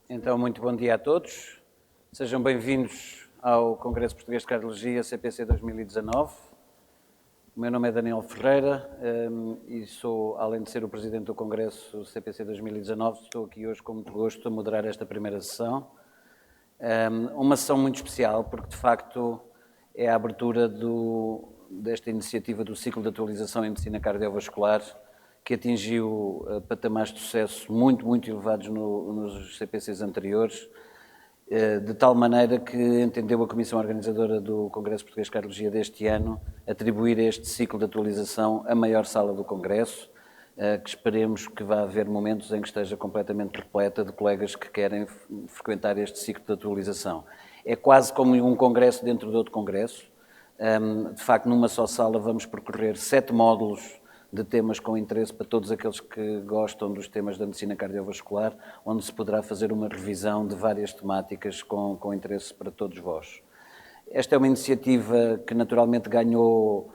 Então, muito bom dia a todos. Sejam bem-vindos ao Congresso Português de Cardiologia CPC 2019. O meu nome é Daniel Ferreira e sou, além de ser o Presidente do Congresso CPC 2019, estou aqui hoje com muito gosto a moderar esta primeira sessão. Uma sessão muito especial porque, de facto, é a abertura desta iniciativa do ciclo de atualização em medicina cardiovascular, que atingiu patamares de sucesso muito elevados nos CPCs anteriores, de tal maneira que entendeu a Comissão Organizadora do Congresso Português de Cardiologia deste ano atribuir a este ciclo de atualização a maior sala do Congresso, que esperemos que vá haver momentos em que esteja completamente repleta de colegas que querem frequentar este ciclo de atualização. É quase como um congresso dentro de outro congresso. De facto, numa só sala vamos percorrer 7 módulos de temas com interesse para todos aqueles que gostam dos temas da medicina cardiovascular, onde se poderá fazer uma revisão de várias temáticas com interesse para todos vós. Esta é uma iniciativa que naturalmente ganhou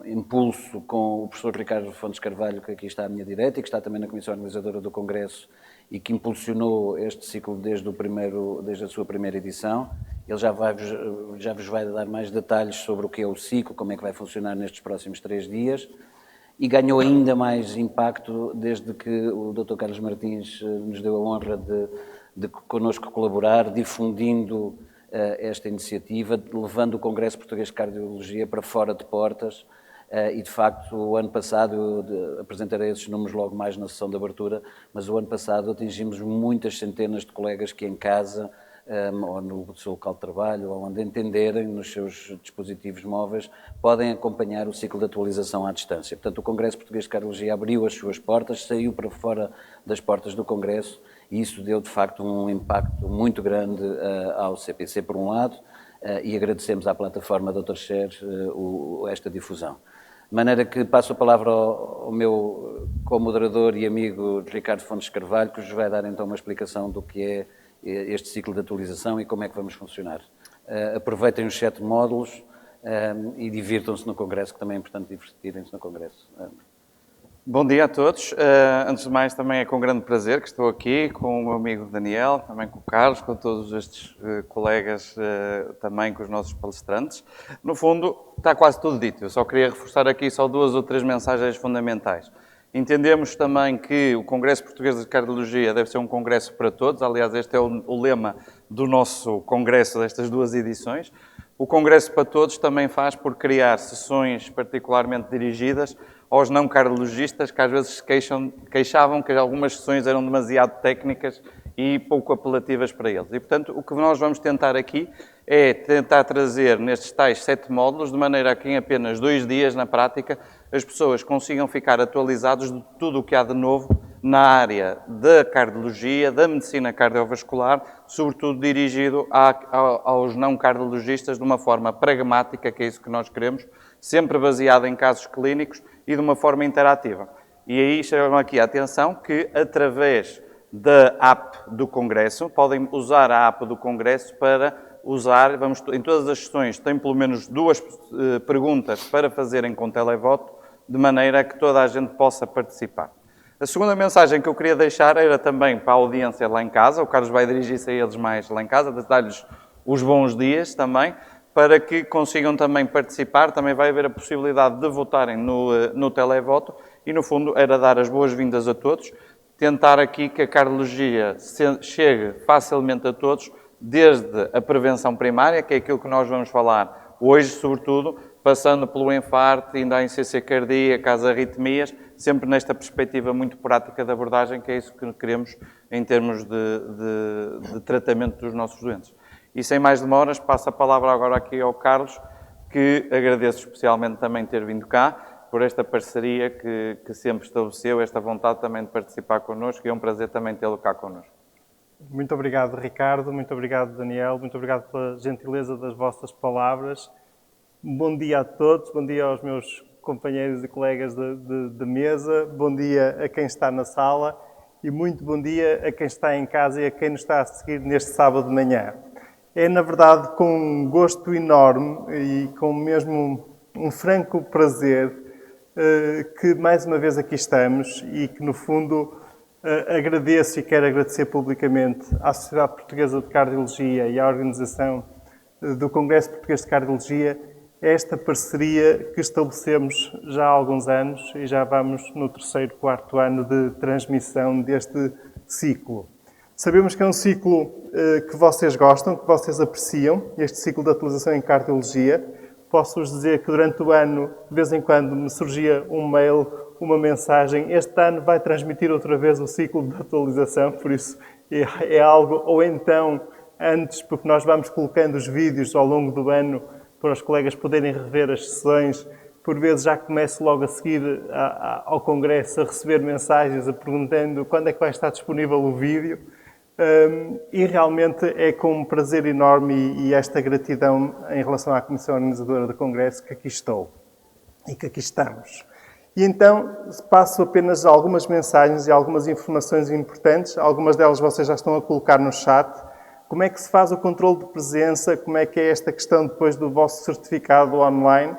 impulso com o professor Ricardo Fontes Carvalho, que aqui está à minha direita e que está também na Comissão Organizadora do Congresso e que impulsionou este ciclo desde a sua primeira edição. Ele já vos vai dar mais detalhes sobre o que é o ciclo, como é que vai funcionar nestes próximos 3 dias. E ganhou ainda mais impacto desde que o Dr. Carlos Martins nos deu a honra de connosco colaborar, difundindo esta iniciativa, levando o Congresso Português de Cardiologia para fora de portas. E, de facto, o ano passado, eu apresentarei esses números logo mais na sessão de abertura, mas o ano passado atingimos muitas centenas de colegas que em casa, ou no seu local de trabalho, ou onde entenderem, nos seus dispositivos móveis, podem acompanhar o ciclo de atualização à distância. Portanto, o Congresso Português de Cardiologia abriu as suas portas, saiu para fora das portas do Congresso e isso deu, de facto, um impacto muito grande ao CPC, por um lado, e agradecemos à plataforma Dr. Share esta difusão. De maneira que passo a palavra ao meu co-moderador e amigo Ricardo Fontes Carvalho, que vos vai dar então uma explicação do que é este ciclo de atualização e como é que vamos funcionar. Aproveitem os 7 módulos e divirtam-se no Congresso, que também é importante divertirem-se no Congresso. Bom dia a todos. Antes de mais, também é com grande prazer que estou aqui com o meu amigo Daniel, também com o Carlos, com todos estes colegas, também com os nossos palestrantes. No fundo, está quase tudo dito. Eu só queria reforçar aqui só 2 ou 3 mensagens fundamentais. Entendemos também que o Congresso Português de Cardiologia deve ser um congresso para todos. Aliás, este é o lema do nosso congresso destas 2 edições. O Congresso para Todos também faz por criar sessões particularmente dirigidas aos não cardiologistas que às vezes se queixavam que algumas sessões eram demasiado técnicas e pouco apelativas para eles. E, portanto, o que nós vamos tentar aqui é tentar trazer nestes tais 7 módulos, de maneira a que em apenas 2 dias, na prática, as pessoas consigam ficar atualizados de tudo o que há de novo na área da cardiologia, da medicina cardiovascular, sobretudo dirigido aos não cardiologistas de uma forma pragmática, que é isso que nós queremos, sempre baseado em casos clínicos e de uma forma interativa. E aí chamo aqui a atenção que, através da app do Congresso, podem usar a app do Congresso para usar, em todas as sessões, tem pelo menos 2 perguntas para fazerem com televoto, de maneira a que toda a gente possa participar. A segunda mensagem que eu queria deixar era também para a audiência lá em casa, o Carlos vai dirigir-se a eles mais lá em casa, dar-lhes os bons dias também, para que consigam também participar, também vai haver a possibilidade de votarem no televoto e, no fundo, era dar as boas-vindas a todos, tentar aqui que a cardiologia chegue facilmente a todos, desde a prevenção primária, que é aquilo que nós vamos falar hoje, sobretudo, passando pelo infarto, indo à insuficiência cardíaca, às arritmias, sempre nesta perspectiva muito prática de abordagem, que é isso que queremos em termos de tratamento dos nossos doentes. E sem mais demoras, passo a palavra agora aqui ao Carlos, que agradeço especialmente também ter vindo cá, por esta parceria que sempre estabeleceu, esta vontade também de participar connosco, e é um prazer também tê-lo cá connosco. Muito obrigado, Ricardo, muito obrigado, Daniel, muito obrigado pela gentileza das vossas palavras. Bom dia a todos, bom dia aos meus companheiros e colegas de mesa, bom dia a quem está na sala e muito bom dia a quem está em casa e a quem nos está a seguir neste sábado de manhã. É, na verdade, com um gosto enorme e com mesmo um franco prazer que mais uma vez aqui estamos e que, no fundo, Agradeço e quero agradecer publicamente à Sociedade Portuguesa de Cardiologia e à organização do Congresso Português de Cardiologia esta parceria que estabelecemos já há alguns anos e já vamos no 3º, 4º ano de transmissão deste ciclo. Sabemos que é um ciclo que vocês gostam, que vocês apreciam, este ciclo de atualização em cardiologia. Posso-vos dizer que durante o ano, de vez em quando, me surgia um mail, uma mensagem. Este ano vai transmitir outra vez o ciclo de atualização, por isso é algo, ou então antes, porque nós vamos colocando os vídeos ao longo do ano para os colegas poderem rever as sessões. Por vezes já começo logo a seguir ao Congresso a receber mensagens perguntando quando é que vai estar disponível o vídeo. E realmente é com um prazer enorme e esta gratidão em relação à Comissão Organizadora do Congresso que aqui estou e que aqui estamos. E então passo apenas algumas mensagens e algumas informações importantes. Algumas delas vocês já estão a colocar no chat. Como é que se faz o controle de presença? Como é que é esta questão depois do vosso certificado online?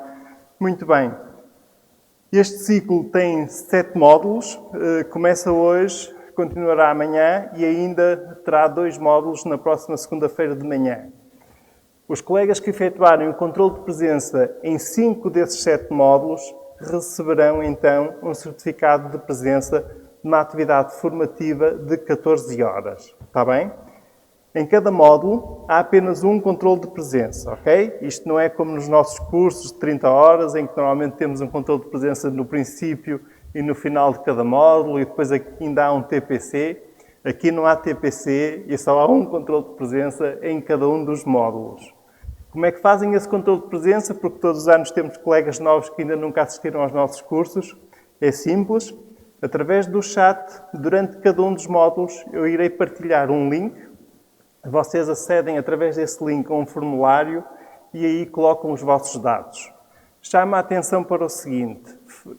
Muito bem. Este ciclo tem 7 módulos. Começa hoje, continuará amanhã e ainda terá 2 módulos na próxima segunda-feira de manhã. Os colegas que efetuarem o controle de presença em 5 desses 7 módulos receberão então um certificado de presença numa atividade formativa de 14 horas. Está bem? Em cada módulo há apenas um controle de presença, ok? Isto não é como nos nossos cursos de 30 horas, em que normalmente temos um controle de presença no princípio e no final de cada módulo e depois ainda há um TPC. Aqui não há TPC e só há um controle de presença em cada um dos módulos. Como é que fazem esse controle de presença? Porque todos os anos temos colegas novos que ainda nunca assistiram aos nossos cursos. É simples. Através do chat, durante cada um dos módulos, eu irei partilhar um link. Vocês acedem através desse link a um formulário e aí colocam os vossos dados. Chama a atenção para o seguinte: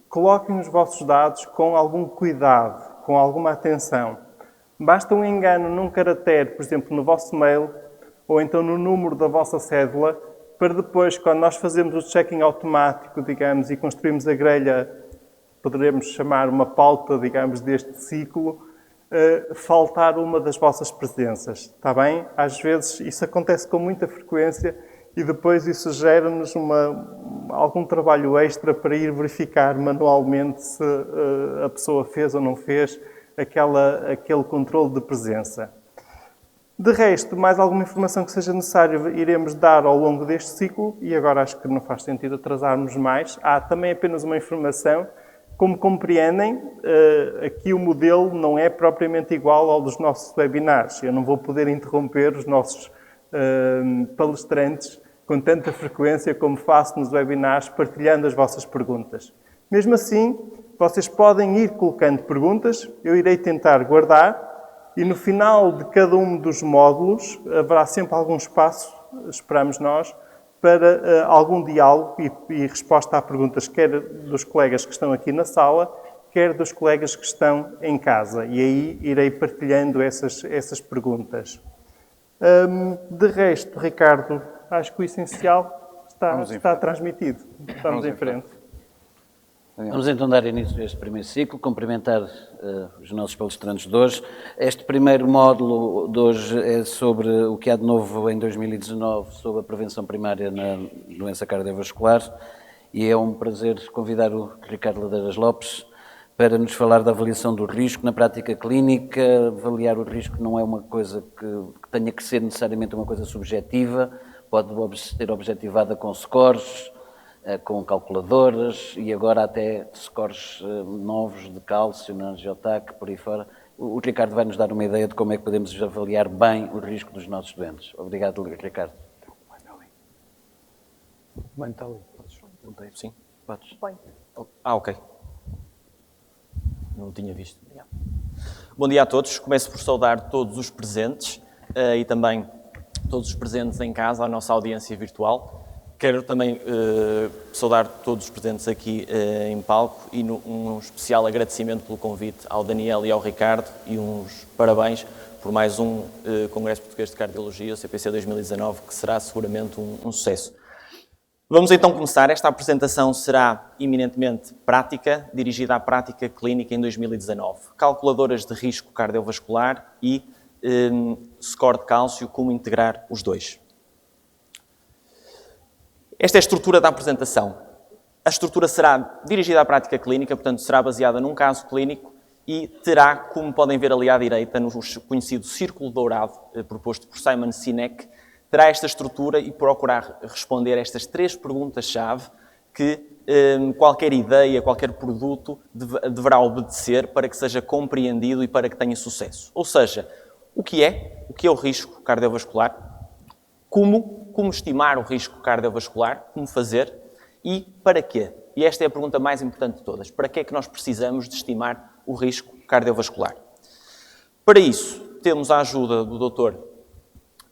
coloquem os vossos dados com algum cuidado, com alguma atenção. Basta um engano num caractere, por exemplo, no vosso mail, ou então no número da vossa cédula, para depois, quando nós fazemos o check-in automático, digamos, e construímos a grelha, poderemos chamar uma pauta, digamos, deste ciclo, faltar uma das vossas presenças, está bem? Às vezes isso acontece com muita frequência e depois isso gera-nos algum trabalho extra para ir verificar manualmente se a pessoa fez ou não fez aquele controle de presença. De resto, mais alguma informação que seja necessária iremos dar ao longo deste ciclo e agora acho que não faz sentido atrasarmos mais. Há também apenas uma informação. Como compreendem, aqui o modelo não é propriamente igual ao dos nossos webinars. Eu não vou poder interromper os nossos palestrantes com tanta frequência como faço nos webinars, partilhando as vossas perguntas. Mesmo assim, vocês podem ir colocando perguntas, eu irei tentar guardar e no final de cada um dos módulos haverá sempre algum espaço, esperamos nós, para algum diálogo e resposta a perguntas, quer dos colegas que estão aqui na sala, quer dos colegas que estão em casa. E aí irei partilhando essas perguntas. De resto, Ricardo, acho que o essencial está transmitido. Vamos em frente. Vamos então dar início a este primeiro ciclo, cumprimentar os nossos palestrantes de hoje. Este primeiro módulo de hoje é sobre o que há de novo em 2019 sobre a prevenção primária na doença cardiovascular e é um prazer convidar o Ricardo Ladeiras Lopes para nos falar da avaliação do risco na prática clínica. Avaliar o risco não é uma coisa que tenha que ser necessariamente uma coisa subjetiva, pode ser objetivada com scores, com calculadoras e agora até scores novos de cálcio na Geotac, por aí fora. O Ricardo vai nos dar uma ideia de como é que podemos avaliar bem o risco dos nossos doentes. Obrigado, Ricardo. Bem, está ali. Podes? Sim? Podes. Põe. Ok. Não tinha visto. Obrigado. Bom dia a todos. Começo por saudar todos os presentes e também todos os presentes em casa, a nossa audiência virtual. Quero também saudar todos os presentes aqui em palco e um especial agradecimento pelo convite ao Daniel e ao Ricardo e uns parabéns por mais um Congresso Português de Cardiologia, o CPC 2019, que será seguramente um sucesso. Vamos então começar. Esta apresentação será eminentemente prática, dirigida à prática clínica em 2019. Calculadoras de risco cardiovascular e score de cálcio, como integrar os dois. Esta é a estrutura da apresentação. A estrutura será dirigida à prática clínica, portanto será baseada num caso clínico e terá, como podem ver ali à direita, no conhecido círculo dourado proposto por Simon Sinek, terá esta estrutura e procurar responder a estas 3 perguntas-chave que qualquer ideia, qualquer produto deverá obedecer para que seja compreendido e para que tenha sucesso. Ou seja, o que é o risco cardiovascular, como estimar o risco cardiovascular, como fazer e para quê? E esta é a pergunta mais importante de todas. Para que é que nós precisamos de estimar o risco cardiovascular? Para isso, temos a ajuda do Dr.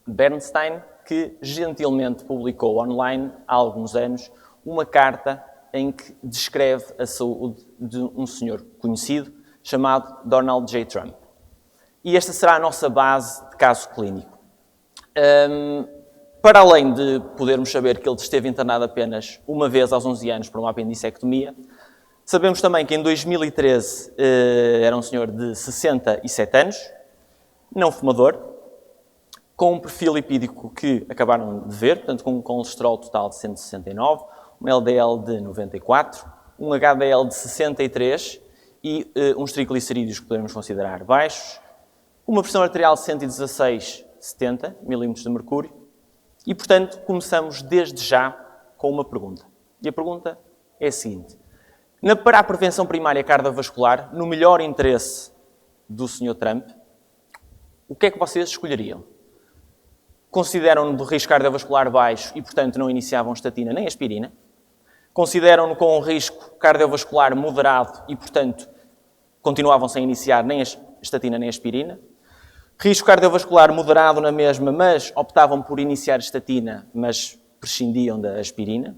Bernstein, que gentilmente publicou online há alguns anos uma carta em que descreve a saúde de um senhor conhecido chamado Donald J. Trump. E esta será a nossa base de caso clínico. Para além de podermos saber que ele esteve internado apenas uma vez aos 11 anos para uma apendicectomia, sabemos também que em 2013 era um senhor de 67 anos, não fumador, com um perfil lipídico que acabaram de ver, portanto com um colesterol total de 169, um LDL de 94, um HDL de 63 e uns triglicerídeos que podemos considerar baixos, uma pressão arterial de 116/70 milímetros de mercúrio e, portanto, começamos desde já com uma pergunta. E a pergunta é a seguinte. Para a prevenção primária cardiovascular, no melhor interesse do Sr. Trump, o que é que vocês escolheriam? Consideram-no de risco cardiovascular baixo e, portanto, não iniciavam estatina nem aspirina? Consideram-no com um risco cardiovascular moderado e, portanto, continuavam sem iniciar nem estatina nem aspirina? Risco cardiovascular moderado na mesma, mas optavam por iniciar estatina, mas prescindiam da aspirina?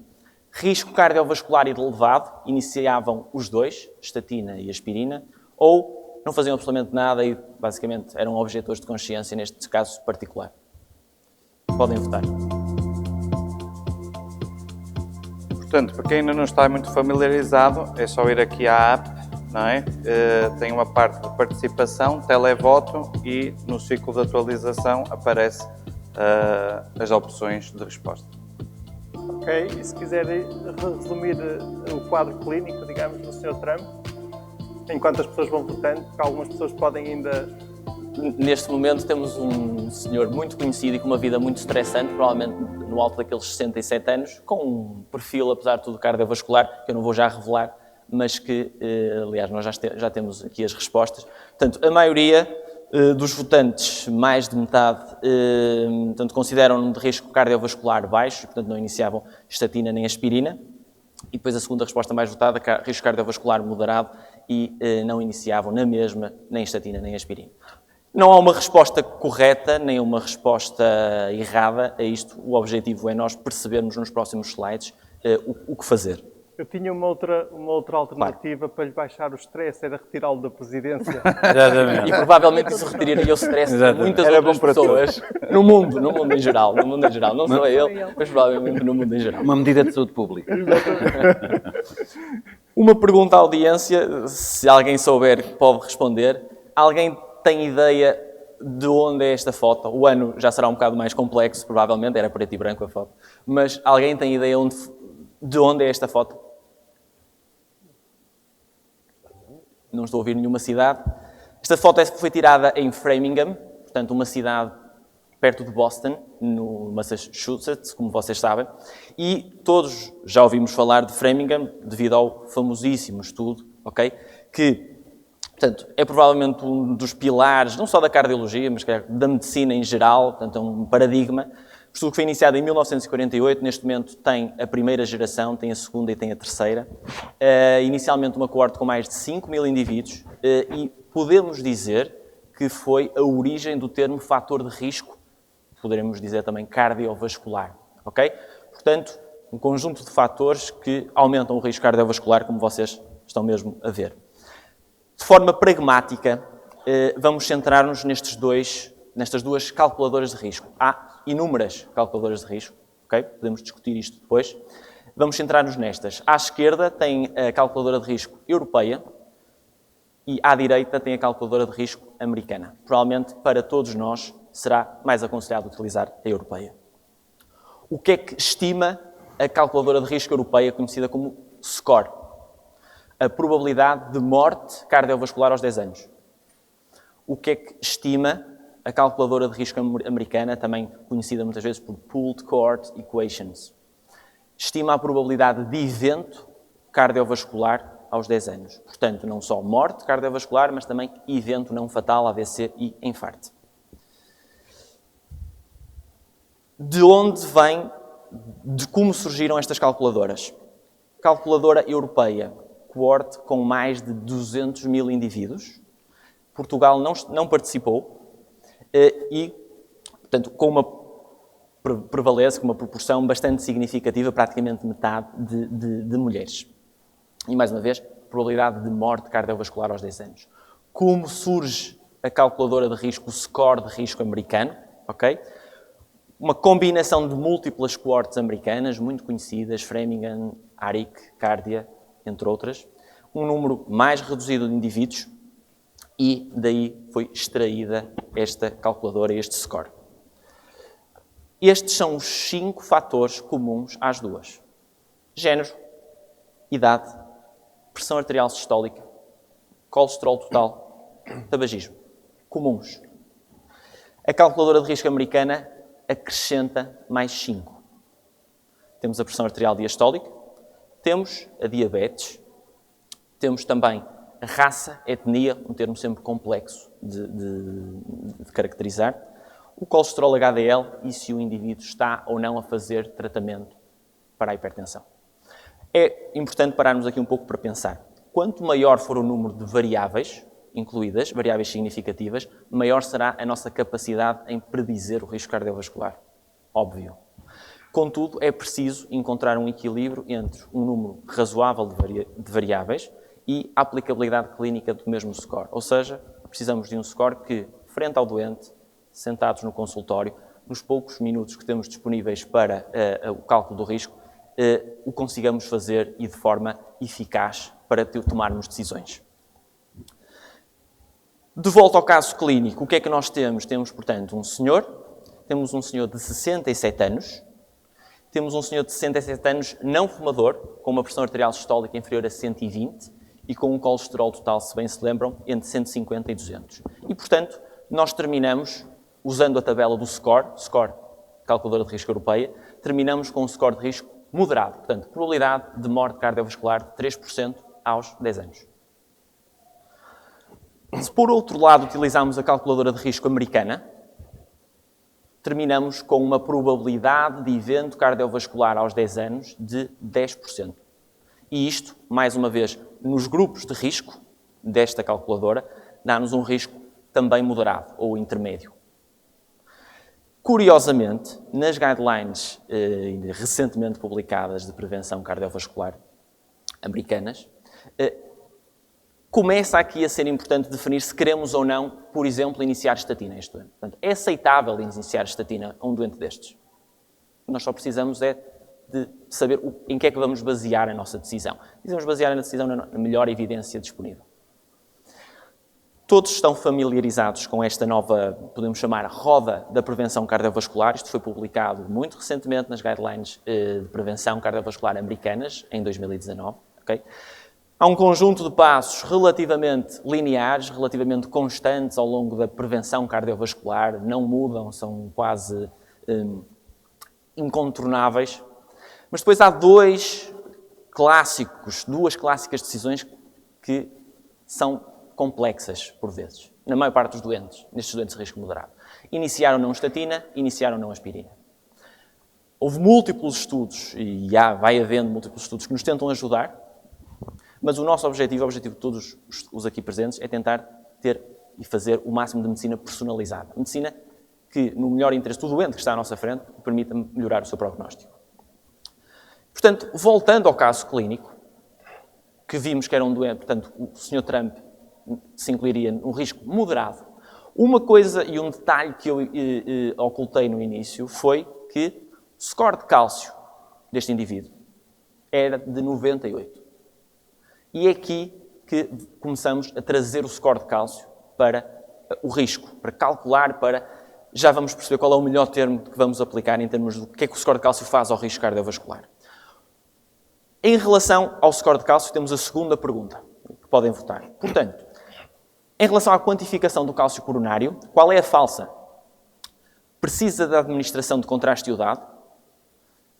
Risco cardiovascular elevado, iniciavam os dois, estatina e aspirina, ou não faziam absolutamente nada e, basicamente, eram objetores de consciência neste caso particular? Podem votar. Portanto, para quem ainda não está muito familiarizado, é só ir aqui à app, não é? Tem uma parte de participação, televoto e no ciclo de atualização aparece as opções de resposta. Ok, e se quiserem resumir o quadro clínico, digamos, do Sr. Trump, enquanto as pessoas vão votando, porque algumas pessoas podem ainda... Neste momento temos um senhor muito conhecido e com uma vida muito estressante, provavelmente no alto daqueles 67 anos, com um perfil, apesar de tudo, cardiovascular, que eu não vou já revelar, mas que, aliás, nós já temos aqui as respostas. Portanto, a maioria dos votantes, mais de metade, portanto, consideram-no de risco cardiovascular baixo, portanto, não iniciavam estatina nem aspirina. E depois a segunda resposta mais votada, risco cardiovascular moderado, e não iniciavam na mesma nem estatina nem aspirina. Não há uma resposta correta, nem uma resposta errada a isto. O objetivo é nós percebermos nos próximos slides o que fazer. Eu tinha uma outra alternativa para lhe baixar o stress, era retirá-lo da presidência. Exatamente. E provavelmente isso retiraria o stress de muitas outras pessoas no mundo em geral. Não só ele, mas provavelmente no mundo em geral. Uma medida de saúde pública. Uma pergunta à audiência, se alguém souber pode responder. Alguém tem ideia de onde é esta foto? O ano já será um bocado mais complexo, provavelmente, era preto e branco a foto. Mas alguém tem ideia de onde é esta foto? Não estou a ouvir nenhuma cidade. Esta foto foi tirada em Framingham, portanto uma cidade perto de Boston, no Massachusetts, como vocês sabem. E todos já ouvimos falar de Framingham devido ao famosíssimo estudo, ok? Que, portanto, é provavelmente um dos pilares, não só da cardiologia, mas da medicina em geral, portanto é um paradigma. O estudo que foi iniciado em 1948, neste momento tem a primeira geração, tem a segunda e tem a terceira. Inicialmente uma coorte com mais de 5.000 indivíduos e podemos dizer que foi a origem do termo fator de risco, poderemos dizer também cardiovascular, ok? Portanto, um conjunto de fatores que aumentam o risco cardiovascular, como vocês estão mesmo a ver. De forma pragmática, vamos centrar-nos nestas duas calculadoras de risco. Há inúmeras calculadoras de risco, ok? Podemos discutir isto depois. Vamos centrar-nos nestas. À esquerda tem a calculadora de risco europeia e à direita tem a calculadora de risco americana. Provavelmente, para todos nós, será mais aconselhado utilizar a europeia. O que é que estima a calculadora de risco europeia, conhecida como SCORE? A probabilidade de morte cardiovascular aos 10 anos. O que é que estima a calculadora de risco americana, também conhecida muitas vezes por Pooled Cohort Equations? Estima a probabilidade de evento cardiovascular aos 10 anos. Portanto, não só morte cardiovascular, mas também evento não fatal, AVC e infarto. De onde vem, de como surgiram estas calculadoras? Calculadora europeia, coorte com mais de 200 mil indivíduos. Portugal não participou e, portanto, prevalece com uma proporção bastante significativa, praticamente metade de mulheres. E, mais uma vez, probabilidade de morte cardiovascular aos 10 anos. Como surge a calculadora de risco, o score de risco americano? Okay? Uma combinação de múltiplas coortes americanas, muito conhecidas, Framingham, Aric, Cardia, entre outras. Um número mais reduzido de indivíduos e daí foi extraída esta calculadora, este score. Estes são os 5 fatores comuns às duas. Género, idade, pressão arterial sistólica, colesterol total, tabagismo. Comuns. A calculadora de risco americana acrescenta mais 5. Temos a pressão arterial diastólica, temos a diabetes, temos também a raça, etnia, um termo sempre complexo de caracterizar, o colesterol HDL e se o indivíduo está ou não a fazer tratamento para a hipertensão. É importante pararmos aqui um pouco para pensar. Quanto maior for o número de variáveis incluídas, variáveis significativas, maior será a nossa capacidade em predizer o risco cardiovascular. Óbvio. Contudo, é preciso encontrar um equilíbrio entre um número razoável de variáveis e a aplicabilidade clínica do mesmo score. Ou seja, precisamos de um score que, frente ao doente, sentados no consultório, nos poucos minutos que temos disponíveis para o cálculo do risco, o consigamos fazer e de forma eficaz para tomarmos decisões. De volta ao caso clínico, o que é que nós temos? Temos, portanto, um senhor de 67 anos, temos um senhor de 67 anos não fumador, com uma pressão arterial sistólica inferior a 120 e com um colesterol total, se bem se lembram, entre 150 e 200. E, portanto, nós terminamos, usando a tabela do SCORE, calculadora de risco europeia, terminamos com um score de risco moderado. Portanto, probabilidade de morte cardiovascular de 3% aos 10 anos. Se, por outro lado, utilizarmos a calculadora de risco americana, terminamos com uma probabilidade de evento cardiovascular aos 10 anos de 10%. E isto, mais uma vez, nos grupos de risco desta calculadora, dá-nos um risco também moderado ou intermédio. Curiosamente, nas guidelines recentemente publicadas de prevenção cardiovascular americanas, começa aqui a ser importante definir se queremos ou não, por exemplo, iniciar estatina a este doente. Portanto, é aceitável iniciar estatina a um doente destes. Nós só precisamos de saber em que é que vamos basear a nossa decisão. Vamos basear a decisão na melhor evidência disponível. Todos estão familiarizados com esta nova, podemos chamar, roda da prevenção cardiovascular. Isto foi publicado muito recentemente nas guidelines de prevenção cardiovascular americanas, em 2019. Okay? Há um conjunto de passos relativamente lineares, relativamente constantes ao longo da prevenção cardiovascular, não mudam, são quase incontornáveis. Mas depois há duas clássicas decisões que são complexas, por vezes, na maior parte dos doentes, nestes doentes de risco moderado. Iniciar ou não estatina, iniciar ou não aspirina. Houve múltiplos estudos, e vai havendo múltiplos estudos que nos tentam ajudar, mas o nosso objetivo, o objetivo de todos os aqui presentes, é tentar ter e fazer o máximo de medicina personalizada. Medicina que, no melhor interesse do doente que está à nossa frente, permita melhorar o seu prognóstico. Portanto, voltando ao caso clínico, que vimos que era um doente, portanto, o Sr. Trump se incluiria num risco moderado. Uma coisa e um detalhe que eu ocultei no início foi que o score de cálcio deste indivíduo era de 98. E é aqui que começamos a trazer o score de cálcio para o risco, para calcular, já vamos perceber qual é o melhor termo que vamos aplicar em termos do que é que o score de cálcio faz ao risco cardiovascular. Em relação ao score de cálcio, temos a segunda pergunta, que podem votar. Portanto, em relação à quantificação do cálcio coronário, qual é a falsa? Precisa da administração de contraste iodado?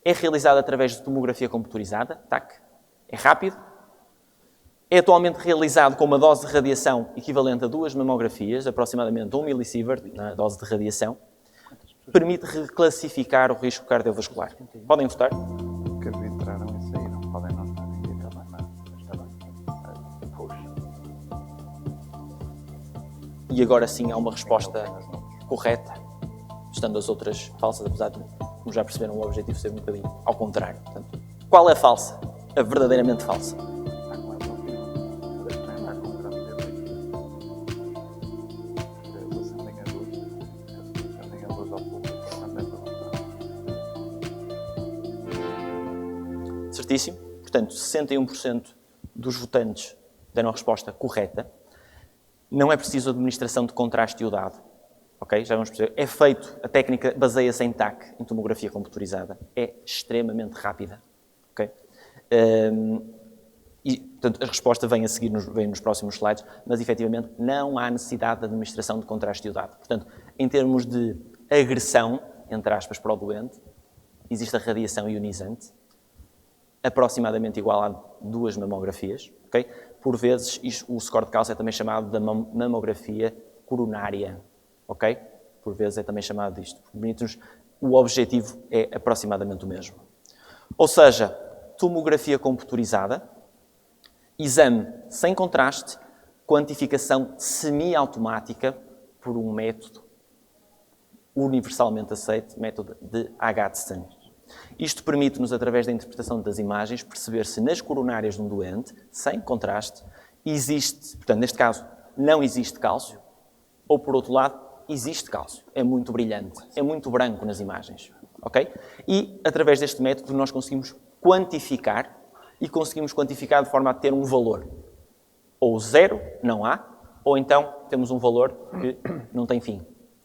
É realizada através de tomografia computurizada, TAC? É rápido? É atualmente realizado com uma dose de radiação equivalente a 2 mamografias, aproximadamente 1 milisievert na dose de radiação. Permite reclassificar o risco cardiovascular. Podem votar? Que entraram e saíram. Podem não estar aqui também, mas está bem. Puxa. E agora sim há uma resposta correta, estando as outras falsas, apesar de, como já perceberam, o objetivo ser um bocadinho ao contrário. Portanto, qual é a falsa? A verdadeiramente falsa. Certíssimo. Portanto, 61% dos votantes deram a resposta correta. Não é preciso administração de contraste iodado. Ok? Já vamos perceber. É feito, a técnica baseia-se em TAC, em tomografia computurizada. É extremamente rápida. Ok? E, portanto, a resposta vem a seguir, vem nos próximos slides, mas efetivamente não há necessidade de administração de contraste iodado. Portanto, em termos de agressão, entre aspas, para o doente, existe a radiação ionizante, aproximadamente igual a 2 mamografias. Okay? Por vezes, o score de cálcio é também chamado de mamografia coronária. Okay? Por vezes é também chamado disto. O objetivo é aproximadamente o mesmo. Ou seja, tomografia computurizada, exame sem contraste, quantificação semi-automática por um método universalmente aceito, método de Agatston. Isto permite-nos, através da interpretação das imagens, perceber se nas coronárias de um doente, sem contraste, existe, portanto, neste caso, não existe cálcio, ou, por outro lado, existe cálcio. É muito brilhante, é muito branco nas imagens. Okay? E, através deste método, nós conseguimos quantificar, e conseguimos quantificar de forma a ter um valor. Ou 0, não há, ou então temos um valor que não tem fim.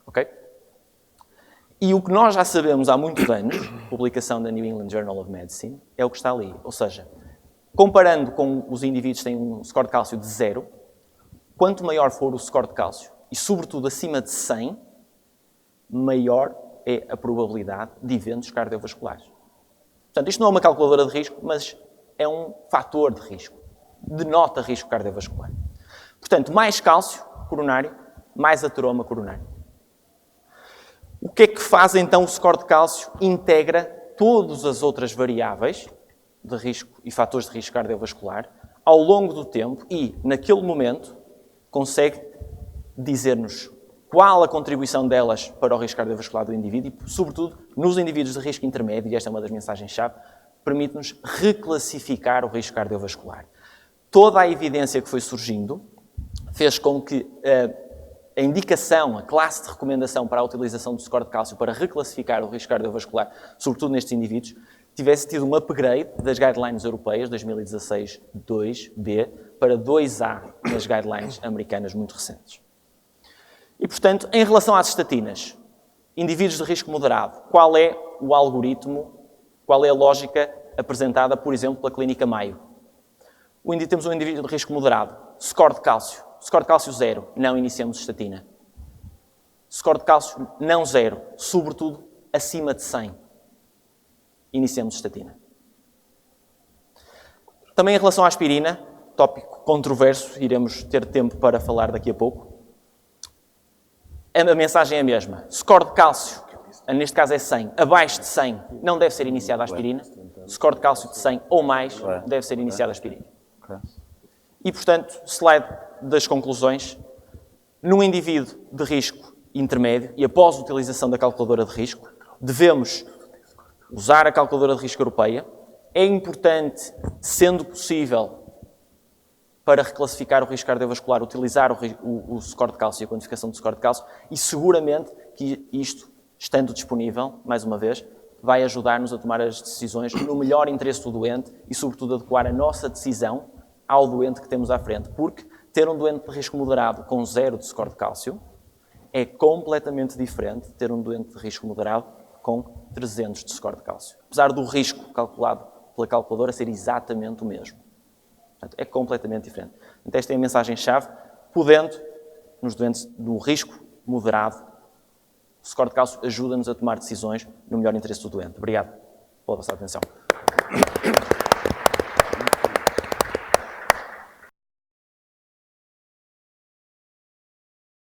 Ok? E o que nós já sabemos há muitos anos, publicação da New England Journal of Medicine, é o que está ali. Ou seja, comparando com os indivíduos que têm um score de cálcio de 0, quanto maior for o score de cálcio, e sobretudo acima de 100, maior é a probabilidade de eventos cardiovasculares. Portanto, isto não é uma calculadora de risco, mas é um fator de risco. Denota risco cardiovascular. Portanto, mais cálcio coronário, mais ateroma coronário. O que é que faz então o score de cálcio? Integra todas as outras variáveis de risco e fatores de risco cardiovascular ao longo do tempo e, naquele momento, consegue dizer-nos qual a contribuição delas para o risco cardiovascular do indivíduo e, sobretudo, nos indivíduos de risco intermédio, e esta é uma das mensagens-chave, permite-nos reclassificar o risco cardiovascular. Toda a evidência que foi surgindo fez com que a indicação, a classe de recomendação para a utilização do score de cálcio para reclassificar o risco cardiovascular, sobretudo nestes indivíduos, tivesse tido um upgrade das guidelines europeias, 2016-2B, para 2A nas guidelines americanas muito recentes. E, portanto, em relação às estatinas, indivíduos de risco moderado, qual é o algoritmo, qual é a lógica apresentada, por exemplo, pela Clínica Mayo? Temos um indivíduo de risco moderado, score de cálcio 0, não iniciamos estatina. Score de cálcio não 0, sobretudo acima de 100, iniciamos estatina. Também em relação à aspirina, tópico controverso, iremos ter tempo para falar daqui a pouco. A mensagem é a mesma. Score de cálcio, neste caso é 100, abaixo de 100 não deve ser iniciada a aspirina. Score de cálcio de 100 ou mais deve ser iniciada a aspirina. E, portanto, slide das conclusões. Num indivíduo de risco intermédio e após a utilização da calculadora de risco, devemos usar a calculadora de risco europeia. É importante, sendo possível, para reclassificar o risco cardiovascular, utilizar o score de cálcio e a quantificação do score de cálcio e seguramente que isto, estando disponível, mais uma vez, vai ajudar-nos a tomar as decisões no melhor interesse do doente e, sobretudo, adequar a nossa decisão ao doente que temos à frente. Porque ter um doente de risco moderado com 0 de score de cálcio é completamente diferente de ter um doente de risco moderado com 300 de score de cálcio. Apesar do risco calculado pela calculadora ser exatamente o mesmo. Portanto, é completamente diferente. Então, esta é a mensagem-chave. Podendo, nos doentes do risco moderado, o score de cálcio ajuda-nos a tomar decisões no melhor interesse do doente. Obrigado pela vossa atenção.